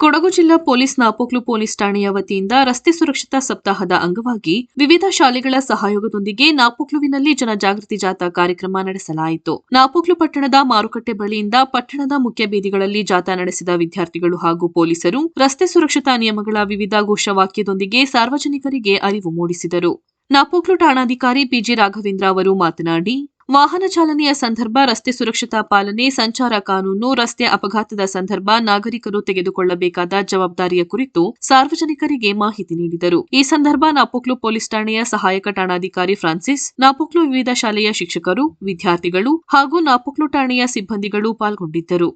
ಕೊಡಗು ಜಿಲ್ಲಾ police Napoklu police ಠಾಣೆಯ ವತಿಯಿಂದ ರಸ್ತೆ ಸುರಕ್ಷತಾ ಸಪ್ತಾಹದ ಅಂಗವಾಗಿ ವಿವಿಧ ಶಾಲೆಗಳ ಸಹಯೋಗದೊಂದಿಗೆ ನಾಪೋಕ್ಲುವಿನಲ್ಲಿ ಜನಜಾಗೃತಿ ಜಾಥಾ ಕಾರ್ಯಕ್ರಮ ನಡೆಸಲಾಯಿತು. ನಾಪೋಕ್ಲು ಪಟ್ಟಣದ ಮಾರುಕಟ್ಟೆ ಬಳಿಯಿಂದ ಪಟ್ಟಣದ ಮುಖ್ಯ ಬೀದಿಗಳಲ್ಲಿ ಜಾಥಾ ನಡೆಸಿದ ವಿದ್ಯಾರ್ಥಿಗಳು ಹಾಗೂ ಪೊಲೀಸರು ರಸ್ತೆ ಸುರಕ್ಷತಾ ನಿಯಮಗಳ ವಿವಿಧ ಘೋಷವಾಕ್ಯದೊಂದಿಗೆ ಸಾರ್ವಜನಿಕರಿಗೆ ಅರಿವು ಮೂಡಿಸಿದರು. ನಾಪೋಕ್ಲು ಠಾಣಾಧಿಕಾರಿ ಪಿಜಿ ರಾಘವೇಂದ್ರ ಅವರು ಮಾತನಾಡಿ, ವಾಹನ ಚಾಲನೆಯ ಸಂದರ್ಭ ರಸ್ತೆ ಸುರಕ್ಷತಾ ಪಾಲನೆ, ಸಂಚಾರ ಕಾನೂನು, ರಸ್ತೆ ಅಪಘಾತದ ಸಂದರ್ಭ ನಾಗರಿಕರು ತೆಗೆದುಕೊಳ್ಳಬೇಕಾದ ಜವಾಬ್ದಾರಿಯ ಕುರಿತು ಸಾರ್ವಜನಿಕರಿಗೆ ಮಾಹಿತಿ ನೀಡಿದರು. ಈ ಸಂದರ್ಭ ನಾಪೋಕ್ಲು ಪೊಲೀಸ್ ಠಾಣೆಯ ಸಹಾಯಕ ಠಾಣಾಧಿಕಾರಿ ಫ್ರಾನ್ಸಿಸ್, ನಾಪೋಕ್ಲು ವಿವಿಧ ಶಾಲೆಯ ಶಿಕ್ಷಕರು, ವಿದ್ಯಾರ್ಥಿಗಳು ಹಾಗೂ ನಾಪೋಕ್ಲು ಠಾಣೆಯ ಸಿಬ್ಬಂದಿಗಳು ಪಾಲ್ಗೊಂಡಿದ್ದರು.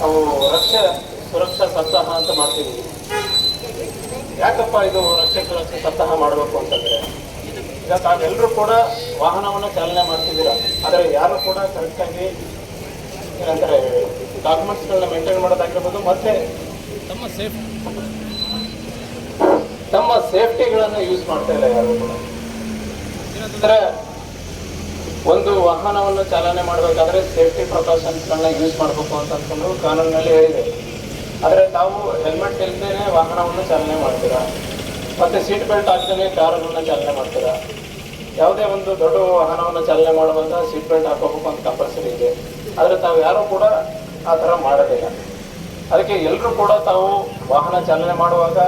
ನಾವು ರಸ್ತೆ ಸುರಕ್ಷಾ ಸಪ್ತಾಹ ಅಂತ ಮಾಡ್ತೀವಿ. ಯಾಕಪ್ಪ ಇದು ರಸ್ತೆ ಸುರಕ್ಷಾ ಸಪ್ತಾಹ ಮಾಡಬೇಕು ಅಂತಂದ್ರೆ, ಈಗ ತಾವೆಲ್ಲರೂ ಕೂಡ ವಾಹನವನ್ನು ಚಾಲನೆ ಮಾಡ್ತಿದ್ದೀರಾ, ಆದರೆ ಯಾರು ಕೂಡ ಕರೆಕ್ಟಾಗಿ ಏನಂತಾರೆ ಡಾಕ್ಯುಮೆಂಟ್ಸ್ಗಳನ್ನ ಮೇಂಟೈನ್ ಮಾಡೋದಾಗಿರ್ಬೋದು, ಮತ್ತೆ ತಮ್ಮ ಸೇಫ್ಟಿಗಳನ್ನು ಯೂಸ್ ಮಾಡ್ತಾ ಇಲ್ಲ ಯಾರು ಕೂಡ. ಅಂದರೆ ಒಂದು ವಾಹನವನ್ನು ಚಾಲನೆ ಮಾಡಬೇಕಾದ್ರೆ ಸೇಫ್ಟಿ ಪ್ರಿಕಾಷನ್ಸ್ಗಳನ್ನ ಯೂಸ್ ಮಾಡಬೇಕು ಅಂತ ಅಂದ್ಕೊಂಡು ಕಾನೂನಿನಲ್ಲಿ ಹೇಳಿದೆ. ಆದರೆ ತಾವು ಹೆಲ್ಮೆಟ್ ಇಲ್ಲದೇನೆ ವಾಹನವನ್ನು ಚಾಲನೆ ಮಾಡ್ತೀರಾ, ಮತ್ತು ಸೀಟ್ ಬೆಲ್ಟ್ ಹಾಕ್ದೇ ಕಾರುಗಳನ್ನ ಚಾಲನೆ ಮಾಡ್ತೀರಾ. ಯಾವುದೇ ಒಂದು ದೊಡ್ಡ ವಾಹನವನ್ನು ಚಾಲನೆ ಮಾಡುವಾಗ ಸೀಟ್ ಬೆಲ್ಟ್ ಹಾಕೋಬೇಕು ಅಂತ ಕಂಪಲ್ಸರಿ ಇದೆ, ಆದರೆ ತಾವು ಯಾರೂ ಕೂಡ ಆ ಥರ ಮಾಡೋದಿಲ್ಲ. ಅದಕ್ಕೆ ಎಲ್ಲರೂ ಕೂಡ ತಾವು ವಾಹನ ಚಾಲನೆ ಮಾಡುವಾಗ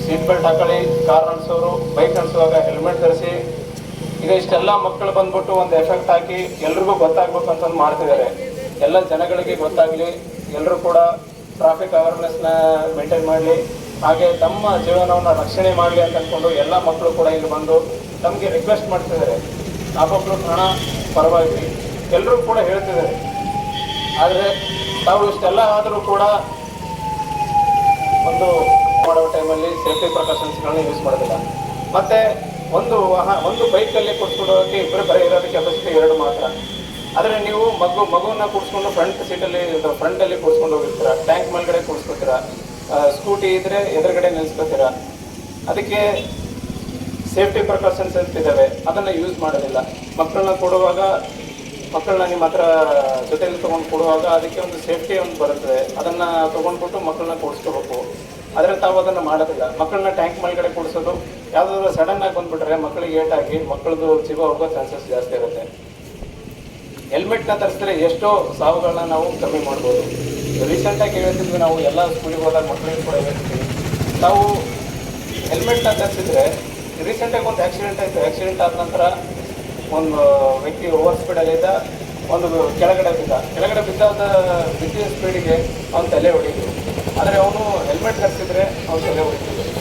ಸೀಟ್ ಬೆಲ್ಟ್ ಹಾಕೊಳ್ಳಿ, ಕಾರ್ ನಡೆಸೋರು ಬೈಕ್ ನಡೆಸುವಾಗ ಹೆಲ್ಮೆಟ್ ಧರಿಸಿ. ಈಗ ಇಷ್ಟೆಲ್ಲ ಮಕ್ಕಳು ಬಂದ್ಬಿಟ್ಟು ಒಂದು ಎಫೆಕ್ಟ್ ಹಾಕಿ ಎಲ್ರಿಗೂ ಗೊತ್ತಾಗ್ಬೇಕು ಅಂತಂದು ಮಾಡ್ತಿದ್ದಾರೆ. ಎಲ್ಲ ಜನಗಳಿಗೆ ಗೊತ್ತಾಗಲಿ, ಎಲ್ಲರೂ ಕೂಡ ಟ್ರಾಫಿಕ್ ಅವೇರ್ನೆಸ್ನ ಮೇಂಟೈನ್ ಮಾಡಲಿ, ಹಾಗೆ ತಮ್ಮ ಜೀವನವನ್ನು ರಕ್ಷಣೆ ಮಾಡಲಿ ಅಂತ ಅಂದ್ಕೊಂಡು ಎಲ್ಲ ಮಕ್ಕಳು ಕೂಡ ಇಲ್ಲಿ ಬಂದು ತಮಗೆ ರಿಕ್ವೆಸ್ಟ್ ಮಾಡ್ತಿದ್ದಾರೆ. ನಾಪೋಕ್ಲು ಠಾಣ ಪರವಾಗಿ ಎಲ್ಲರೂ ಕೂಡ ಹೇಳ್ತಿದ್ದಾರೆ. ಆದರೆ ತಾವು ಇಷ್ಟೆಲ್ಲ ಆದರೂ ಕೂಡ ಒಂದು ಮಾಡೋ ಟೈಮಲ್ಲಿ ಸೇಫ್ಟಿ ಪ್ರಿಕಾಷನ್ಸ್ಗಳನ್ನ ಯೂಸ್ ಮಾಡೋದಿಲ್ಲ. ಮತ್ತು ಒಂದು ಬೈಕಲ್ಲಿ ಕೂರಿಸ್ಕೊಳ್ಳೋಕ್ಕೆ ಇಬ್ಬರು ಬರೀ ಇರೋದಕ್ಕೆ ಕೆಪಾಸಿಟಿ 2 ಮಾತ್ರ. ಆದರೆ ನೀವು ಮಗುವನ್ನ ಕೂರಿಸ್ಕೊಂಡು ಫ್ರಂಟಲ್ಲಿ ಕೂರಿಸ್ಕೊಂಡು ಹೋಗಿರ್ತೀರ, ಟ್ಯಾಂಕ್ ಮೇಲ್ಗಡೆ ಕೂರಿಸ್ಕೊತೀರ, ಸ್ಕೂಟಿ ಇದ್ದರೆ ಎದುರುಗಡೆ ನಿಲ್ಲಿಸ್ಕೊತೀರ. ಅದಕ್ಕೆ ಸೇಫ್ಟಿ ಪ್ರಿಕಾಷನ್ಸ್ ಅಂತಿದ್ದಾವೆ, ಅದನ್ನು ಯೂಸ್ ಮಾಡೋದಿಲ್ಲ. ಮಕ್ಕಳನ್ನ ನಿಮ್ಮ ಹತ್ರ ಜೊತೆಯಲ್ಲಿ ತೊಗೊಂಡು ಕೊಡುವಾಗ ಅದಕ್ಕೆ ಒಂದು ಸೇಫ್ಟಿ ಒಂದು ಬರುತ್ತದೆ, ಅದನ್ನು ತೊಗೊಂಡ್ಬಿಟ್ಟು ಮಕ್ಕಳನ್ನ ಕೂಡಿಸ್ಕೋಬೇಕು. ಆದರೆ ತಾವು ಅದನ್ನು ಮಾಡೋದಿಲ್ಲ. ಮಕ್ಕಳನ್ನ ಟ್ಯಾಂಕ್ ಮೇಲ್ಗಡೆ ಕೂಡಿಸೋದು, ಯಾವುದಾದ್ರು ಸಡನ್ನಾಗಿ ಬಂದುಬಿಟ್ರೆ ಮಕ್ಕಳಿಗೆ ಏಟಾಗಿ ಮಕ್ಕಳದು ಜೀವ ಹೋಗೋ ಚಾನ್ಸಸ್ ಜಾಸ್ತಿ ಇರುತ್ತೆ. ಹೆಲ್ಮೆಟ್ನ ತರಿಸಿದ್ರೆ ಎಷ್ಟೋ ಸಾವುಗಳನ್ನ ನಾವು ಕಮ್ಮಿ ಮಾಡ್ಬೋದು. ರೀಸೆಂಟಾಗಿ ಹೇಳ್ತಿದ್ವಿ, ನಾವು ಎಲ್ಲ ಸ್ಕೂಲಿಗೆ ಹೋದಾಗ ಮಕ್ಕಳಿಗೆ ಕೂಡ ಹೇಳ್ತೀವಿ, ತಾವು ಹೆಲ್ಮೆಟ್ನ ತರಿಸಿದ್ರೆ ರೀಸೆಂಟಾಗಿ ಒಂದು ಆಕ್ಸಿಡೆಂಟ್ ಆಯಿತು. ಆಕ್ಸಿಡೆಂಟ್ ಆದ ನಂತರ ಒಂದು ವ್ಯಕ್ತಿ ಓವರ್ ಸ್ಪೀಡಲ್ಲಿದ್ದ, ಒಂದು ಕೆಳಗಡೆ ಬಿದ್ದಿದ್ದ ಸ್ಪೀಡಿಗೆ ಅವನು ತಲೆ ಹೊಡಿದ್ರು. ಆದರೆ ಅವನು ಹೆಲ್ಮೆಟ್ ಧರಿಸಿದ್ರೆ ಅವನು ತಲೆ ಹೊಡಿತಿದ್ರು.